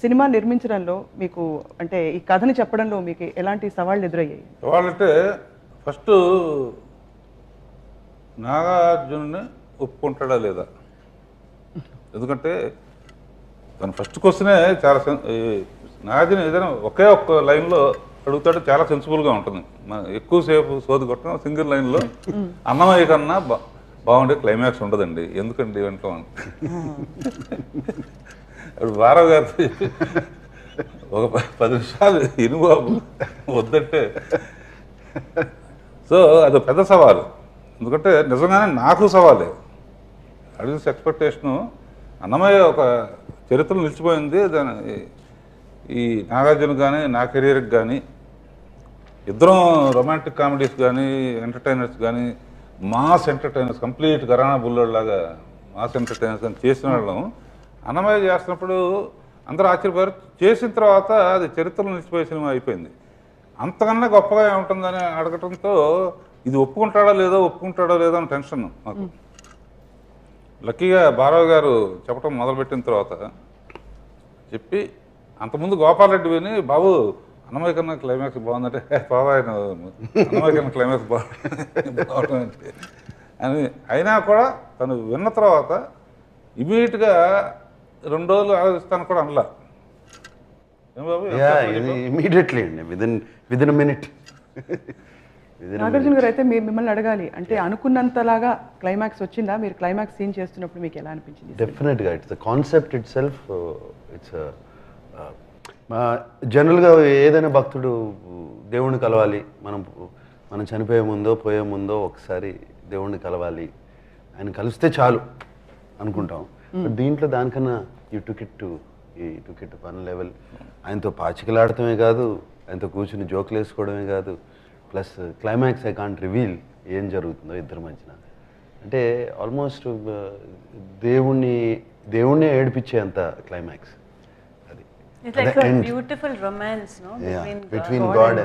Cinema నిర్మించడంలో మీకు అంటే ఈ కథని చెప్పడంలో మీకు ఎలాంటి సవాళ్ళు ఎదురయ్యాయి? సవాళ్ళంటే ఫస్ట్ నాగార్జున్ని ఒప్పుకుంటాడా లేదా, ఎందుకంటే తను ఫస్ట్ క్వశ్చనే చాలా నాగార్జున ఏదైనా ఒకే ఒక్క లైన్లో అడుగుతాడు, చాలా సెన్సిబుల్గా ఉంటుంది. ఎక్కువసేపు సోది కొట్టడం సింగిల్ లైన్లో అన్నమయ్య కన్నా బాగుండే క్లైమాక్స్ ఉండదండి, ఎందుకండి వెంటనే అప్పుడు భారవ్ గారితో ఒక 10 నిమిషాలు ఇనుబాబు వద్దంటే, సో అది పెద్ద సవాలు. ఎందుకంటే నిజంగానే నాకు సవాలే. అడిగిన ఎక్స్పెక్టేషను అన్నమయ్య ఒక చరిత్రలో నిలిచిపోయింది. దాని ఈ నాగార్జున కానీ నా కెరీర్కి కానీ ఇద్దరం రొమాంటిక్ కామెడీస్ కానీ ఎంటర్టైనర్స్ కానీ మాస్ ఎంటర్టైనర్స్, కంప్లీట్ ఘరానా బుల్లోడ్లాగా మాస్ ఎంటర్టైనర్స్ కానీ చేసిన వాళ్ళం. అన్నమయ్య చేస్తున్నప్పుడు అందరూ ఆశ్చర్యపోయారు. చేసిన తర్వాత అది చరిత్రలో నిలిచిపోయే సినిమా అయిపోయింది. అంతకన్నా గొప్పగా ఏముంటుందని అడగటంతో ఇది ఒప్పుకుంటాడో లేదో అని టెన్షన్ మాకు. లక్కీగా భారవ్ గారు చెప్పడం మొదలుపెట్టిన తర్వాత చెప్పి, అంతకుముందు గోపాల్ రెడ్డి విని బాబు అన్నమయ్య కన్నా క్లైమాక్స్ బాగుందంటే బాబా ఆయన అన్నమయ్య కన్నా క్లైమాక్స్ బాగుంటుంది అని. అయినా కూడా తను విన్న తర్వాత ఇమీడియట్గా 2 రోజులు ఆలోచిస్తాను కూడా అనలా. ఇమీడియట్లీ అండి, విదిన్ మినిట్. నాగార్జున గారు అయితే మిమ్మల్ని అడగాలి, అంటే అనుకున్నంతలాగా క్లైమాక్స్ వచ్చిందా? మీరు క్లైమాక్స్ సీన్ చేస్తున్నప్పుడు మీకు ఎలా అనిపించింది? డెఫినెట్గా it's the concept it self. It's జనరల్గా ఏదైనా భక్తుడు దేవుణ్ణి కలవాలి, మనం చనిపోయే ముందో పోయే ముందో ఒకసారి దేవుణ్ణి కలవాలి, ఆయన కలిస్తే చాలు అనుకుంటాం. బట్ దీంట్లో దానికన్నా you took it to one level. ఆయనతో పాచికలాడటమే కాదు, ఆయనతో కూర్చుని జోకులు వేసుకోవడమే కాదు, plus climax I can't reveal ఏం జరుగుతుందో ఇద్దరి మధ్యన. అంటే ఆల్మోస్ట్ దేవుణ్ణి ఏడిపించేంత climax. It's like a beautiful romance, no? Between God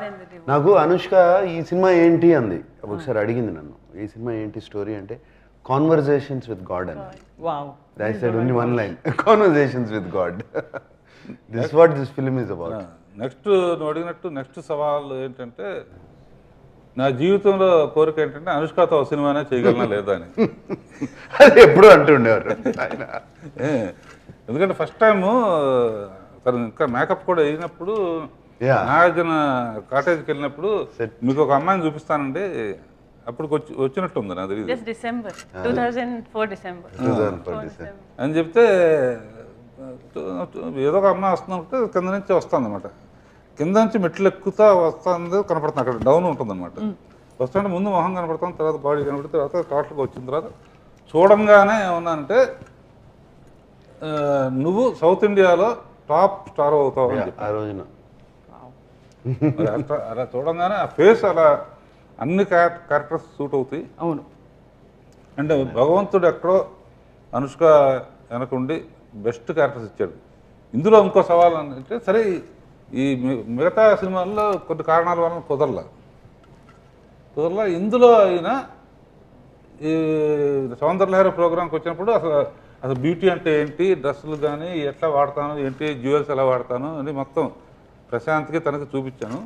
and the devil. నాకు అనుష్క ఈ సినిమా ఏంటి అంది ఒకసారి, అడిగింది నన్ను, ఈ సినిమా ఏంటి స్టోరీ అంటే కాన్వర్జేషన్స్ విత్ గాడ్ అని. Wow, I said only one line, conversations with God. This is what this film is about. Next నువ్వు అడిగినట్టు నెక్స్ట్ సవాల్ ఏంటంటే, నా జీవితంలో కోరిక ఏంటంటే అనుష్కతో సినిమానే చేయగలనా లేదా అని. అది ఎప్పుడు అంటుండేవారు ఆయన. ఎందుకంటే ఫస్ట్ టైము తను ఇంకా మేకప్ కూడా అయినప్పుడు నాగార్జున కాటేజ్కి వెళ్ళినప్పుడు మీకు ఒక అమ్మాయిని చూపిస్తానండి, అప్పుడు వచ్చినట్టుంది నాకు తెలియదు, December 2004 అని చెప్తే ఏదో ఒక అమ్మాయి వస్తుందంటే కింద నుంచి వస్తుంది అనమాట. కింద నుంచి మెట్లు ఎక్కుతా వస్తుంది, కనపడుతుంది, అక్కడ డౌన్ ఉంటుంది అనమాట. వస్తుంటే ముందు మొహం కనపడుతుంది, తర్వాత బాడీ కనపడితే తర్వాత టోటల్గా వచ్చిన తర్వాత చూడంగానే ఏమన్నానంటే, నువ్వు సౌత్ ఇండియాలో టాప్ స్టార్ అవుతావు అని చెప్పి ఆ రోజున. అలా చూడంగానే ఆ ఫేస్ అలా అన్ని క్యారెక్టర్స్ సూట్ అవుతాయి. అవును, అంటే భగవంతుడు ఎక్కడో అనుష్క వెనకుండి బెస్ట్ క్యారెక్టర్స్ ఇచ్చాడు. ఇందులో ఇంకో సవాల్ అంటే, సరే ఈ మిగతా సినిమాల్లో కొన్ని కారణాల వలన కుదరలా, ఇందులో అయినా ఈ సౌందర్యలహరి ప్రోగ్రామ్కి వచ్చినప్పుడు అసలు బ్యూటీ అంటే ఏంటి, డ్రెస్సులు కానీ ఎట్లా వాడతాను ఏంటి, జ్యువెల్స్ ఎలా వాడతాను అని మొత్తం ప్రశాంత్కి తనకి చూపించాను.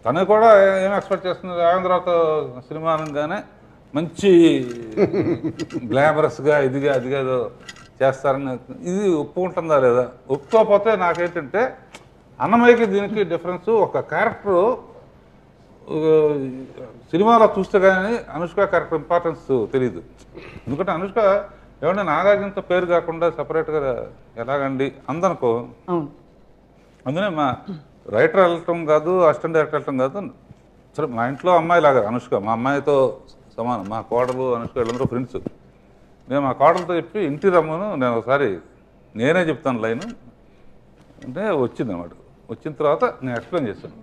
తను కూడా ఏం ఎక్స్పెక్ట్ చేస్తుంది, రాఘవేంద్రతో సినిమా అనగానే మంచి గ్లామరస్గా ఇదిగా అదిగా ఏదో చేస్తారని. ఇది ఒప్పుకుంటుందా లేదా? ఒప్పుకోకపోతే నాకేంటంటే అన్నమయ్యకి దీనికి డిఫరెన్స్, ఒక క్యారెక్టరు సినిమాలో చూస్తే కానీ అనుష్క క్యారెక్టర్ ఇంపార్టెన్స్ తెలియదు. ఎందుకంటే అనుష్క ఏమంటే నాగార్జునతో పేరు కాకుండా సపరేట్గా ఎలాగండి అందనుకో, అందునే మా రైటర్ వెళ్ళటం కాదు, అసిస్టెంట్ డైరెక్టర్ వెళ్ళటం కాదు. సరే మా ఇంట్లో అమ్మాయి లాగా అనుష్క, మా అమ్మాయితో సమానం. మా కోడలు అనుష్క వీళ్ళందరూ ఫ్రెండ్స్. నేను మా కోడలతో చెప్పి ఇంటి రమ్మను, నేను ఒకసారి నేనే చెప్తాను లైను అంటే వచ్చింది అన్నమాట. వచ్చిన తర్వాత నేను ఎక్స్ప్లెయిన్ చేశాను.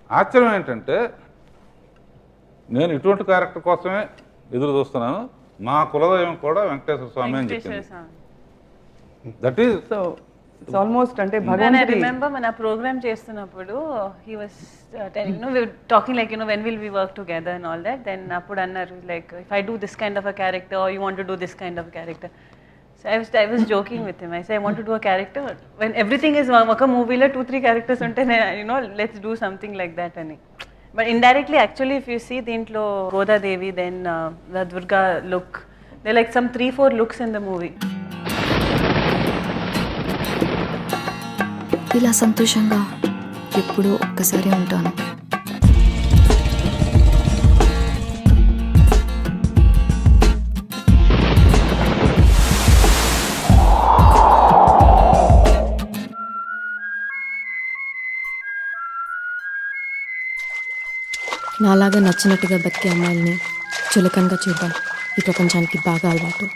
ఆశ్చర్యం ఏంటంటే, నేను ఇటువంటి క్యారెక్టర్ కోసమే ఎదురు చూస్తున్నాను, మా కులదైవం కూడా వెంకటేశ్వర స్వామి అని చెప్పింది. That is so it's almost అంటే I remember మన ప్రోగ్రామ్ చేస్తున్నప్పుడు he was telling, we were talking like, when will we work together and all that. Then అప్పుడు అన్నారు like, if I do this kind of a character or you want to do this kind of character. So So I was joking with him. I said, I want to do a character. When everything is oka movie lo 2-3 characters unte, let's do something like that ani. But indirectly, actually, if you see dintlo Goda Devi, then the Durga look, there are like some 3-4 looks in the movie. ఇలా సంతోషంగా ఎప్పుడూ ఒక్కసారి ఉంటాను. నాలాగా నచ్చినట్టుగా బతికే అమ్మాయిల్ని చులకనగా చూడడం ఈ ప్రపంచానికి బాగా అలవాటు.